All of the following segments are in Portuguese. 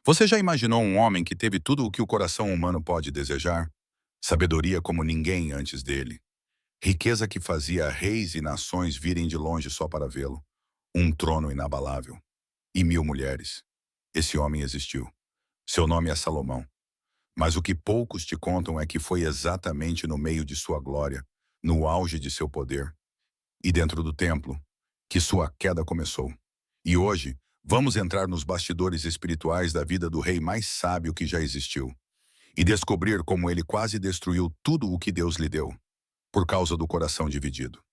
Você já imaginou um homem que teve tudo o que o coração humano pode desejar? Sabedoria como ninguém antes dele. Riqueza que fazia reis e nações virem de longe só para vê-lo. Um trono inabalável. E 1000 mulheres. Esse homem existiu. Seu nome é Salomão. Mas o que poucos te contam é que foi exatamente no meio de sua glória, no auge de seu poder, e dentro do templo, que sua queda começou. E hoje, vamos entrar nos bastidores espirituais da vida do rei mais sábio que já existiu e descobrir como ele quase destruiu tudo o que Deus lhe deu, por causa do coração dividido.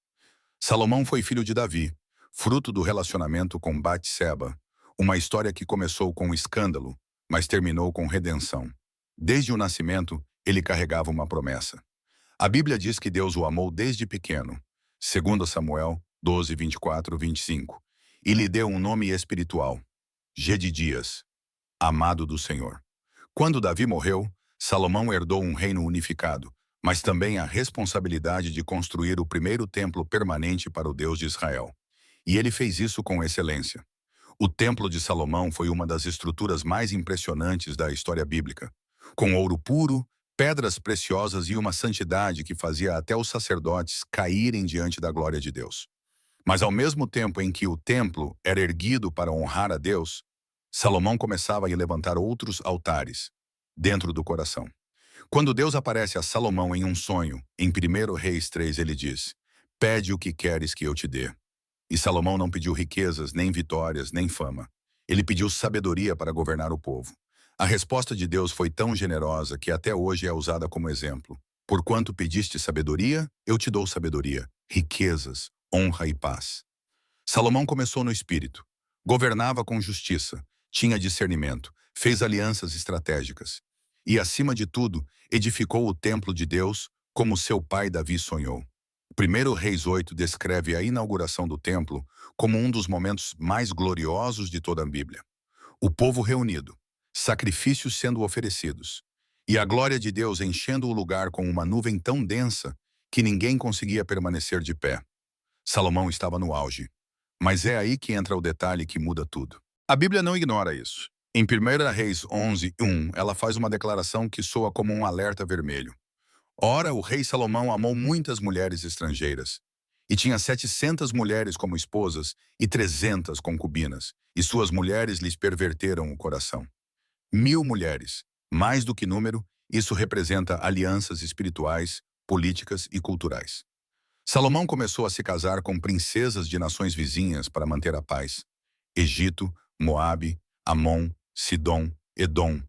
Salomão foi filho de Davi, fruto do relacionamento com Batseba, uma história que começou com escândalo, mas terminou com redenção. Desde o nascimento, ele carregava uma promessa. A Bíblia diz que Deus o amou desde pequeno, 2 Samuel 12, 24, 25, e lhe deu um nome espiritual, Gedidias, amado do Senhor. Quando Davi morreu, Salomão herdou um reino unificado, mas também a responsabilidade de construir o primeiro templo permanente para o Deus de Israel. E ele fez isso com excelência. O Templo de Salomão foi uma das estruturas mais impressionantes da história bíblica, com ouro puro, pedras preciosas e uma santidade que fazia até os sacerdotes caírem diante da glória de Deus. Mas ao mesmo tempo em que o templo era erguido para honrar a Deus, Salomão começava a levantar outros altares dentro do coração. Quando Deus aparece a Salomão em um sonho, em 1 Reis 3, ele diz: "Pede o que queres que eu te dê." E Salomão não pediu riquezas, nem vitórias, nem fama. Ele pediu sabedoria para governar o povo. A resposta de Deus foi tão generosa que até hoje é usada como exemplo. Porquanto pediste sabedoria, eu te dou sabedoria, riquezas, honra e paz. Salomão começou no espírito. Governava com justiça, tinha discernimento, fez alianças estratégicas. E, acima de tudo, edificou o templo de Deus, como seu pai Davi sonhou. 1 Reis 8 descreve a inauguração do templo como um dos momentos mais gloriosos de toda a Bíblia. O povo reunido, sacrifícios sendo oferecidos, e a glória de Deus enchendo o lugar com uma nuvem tão densa que ninguém conseguia permanecer de pé. Salomão estava no auge. Mas é aí que entra o detalhe que muda tudo. A Bíblia não ignora isso. Em 1 Reis 11, 1, ela faz uma declaração que soa como um alerta vermelho. Ora, o rei Salomão amou muitas mulheres estrangeiras, e tinha 700 mulheres como esposas e 300 concubinas, e suas mulheres lhes perverteram o coração. 1000 mulheres, mais do que número, isso representa alianças espirituais, políticas e culturais. Salomão começou a se casar com princesas de nações vizinhas para manter a paz. Egito, Moabe, Amon, Sidom, Edom.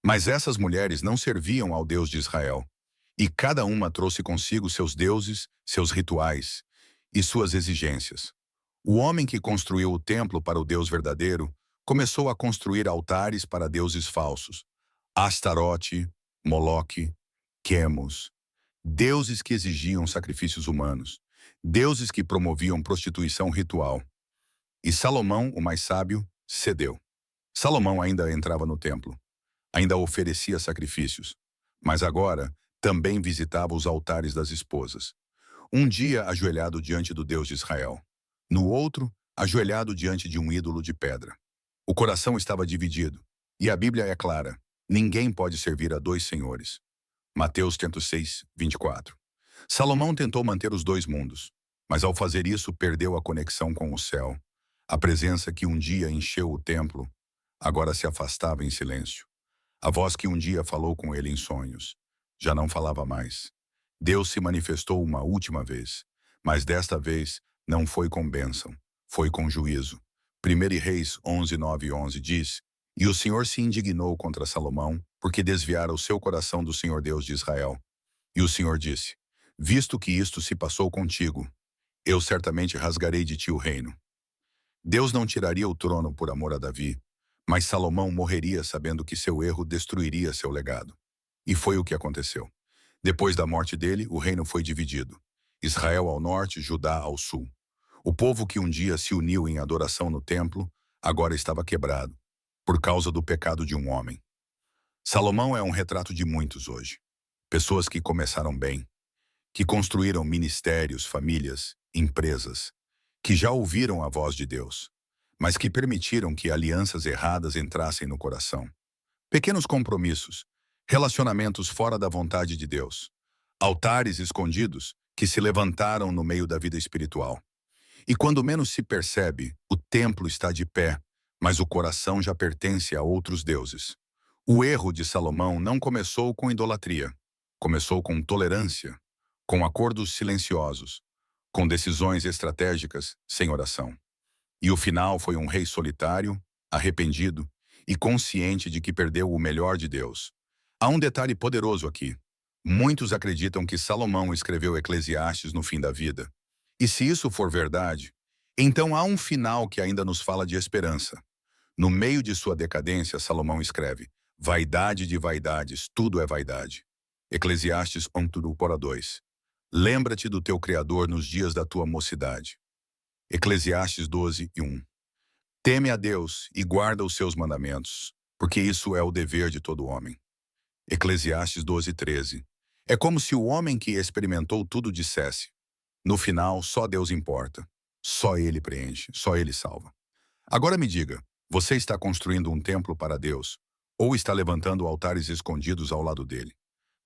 Mas essas mulheres não serviam ao Deus de Israel. E cada uma trouxe consigo seus deuses, seus rituais e suas exigências. O homem que construiu o templo para o Deus verdadeiro começou a construir altares para deuses falsos. Astarote, Moloque, Quemos. Deuses que exigiam sacrifícios humanos. Deuses que promoviam prostituição ritual. E Salomão, o mais sábio, cedeu. Salomão ainda entrava no templo. Ainda oferecia sacrifícios. Mas agora também visitava os altares das esposas. Um dia ajoelhado diante do Deus de Israel. No outro, ajoelhado diante de um ídolo de pedra. O coração estava dividido. E a Bíblia é clara. Ninguém pode servir a dois senhores. Mateus 6, 24. Salomão tentou manter os dois mundos, mas ao fazer isso perdeu a conexão com o céu. A presença que um dia encheu o templo, agora se afastava em silêncio. A voz que um dia falou com ele em sonhos, já não falava mais. Deus se manifestou uma última vez, mas desta vez não foi com bênção, foi com juízo. 1 Reis 11, 9 e 11 diz: "E o Senhor se indignou contra Salomão, porque desviara o seu coração do Senhor Deus de Israel. E o Senhor disse: Visto que isto se passou contigo, eu certamente rasgarei de ti o reino." Deus não tiraria o trono por amor a Davi, mas Salomão morreria sabendo que seu erro destruiria seu legado. E foi o que aconteceu. Depois da morte dele, o reino foi dividido. Israel ao norte, Judá ao sul. O povo que um dia se uniu em adoração no templo, agora estava quebrado, por causa do pecado de um homem. Salomão é um retrato de muitos hoje. Pessoas que começaram bem, que construíram ministérios, famílias, empresas, que já ouviram a voz de Deus, mas que permitiram que alianças erradas entrassem no coração. Pequenos compromissos, relacionamentos fora da vontade de Deus, altares escondidos que se levantaram no meio da vida espiritual. E quando menos se percebe, o templo está de pé, mas o coração já pertence a outros deuses. O erro de Salomão não começou com idolatria. Começou com tolerância, com acordos silenciosos, com decisões estratégicas sem oração. E o final foi um rei solitário, arrependido e consciente de que perdeu o melhor de Deus. Há um detalhe poderoso aqui. Muitos acreditam que Salomão escreveu Eclesiastes no fim da vida. E se isso for verdade, então há um final que ainda nos fala de esperança. No meio de sua decadência, Salomão escreve: vaidade de vaidades, tudo é vaidade. Eclesiastes 1:2. Lembra-te do teu Criador nos dias da tua mocidade. Eclesiastes 12:1. Teme a Deus e guarda os seus mandamentos, porque isso é o dever de todo homem. Eclesiastes 12:13. É como se o homem que experimentou tudo dissesse: no final, só Deus importa. Só Ele preenche, só Ele salva. Agora me diga, você está construindo um templo para Deus ou está levantando altares escondidos ao lado dele?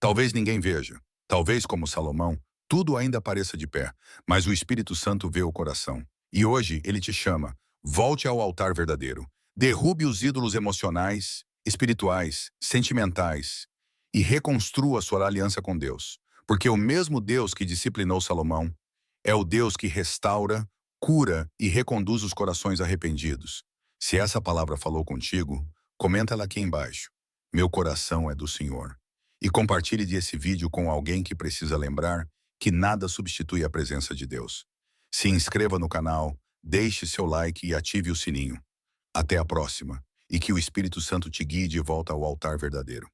Talvez ninguém veja, talvez como Salomão, tudo ainda pareça de pé, mas o Espírito Santo vê o coração. E hoje ele te chama: volte ao altar verdadeiro. Derrube os ídolos emocionais, espirituais, sentimentais e reconstrua sua aliança com Deus. Porque o mesmo Deus que disciplinou Salomão é o Deus que restaura, cura e reconduz os corações arrependidos. Se essa palavra falou contigo, comenta ela aqui embaixo. Meu coração é do Senhor. E compartilhe esse vídeo com alguém que precisa lembrar que nada substitui a presença de Deus. Se inscreva no canal, deixe seu like e ative o sininho. Até a próxima, e que o Espírito Santo te guie de volta ao altar verdadeiro.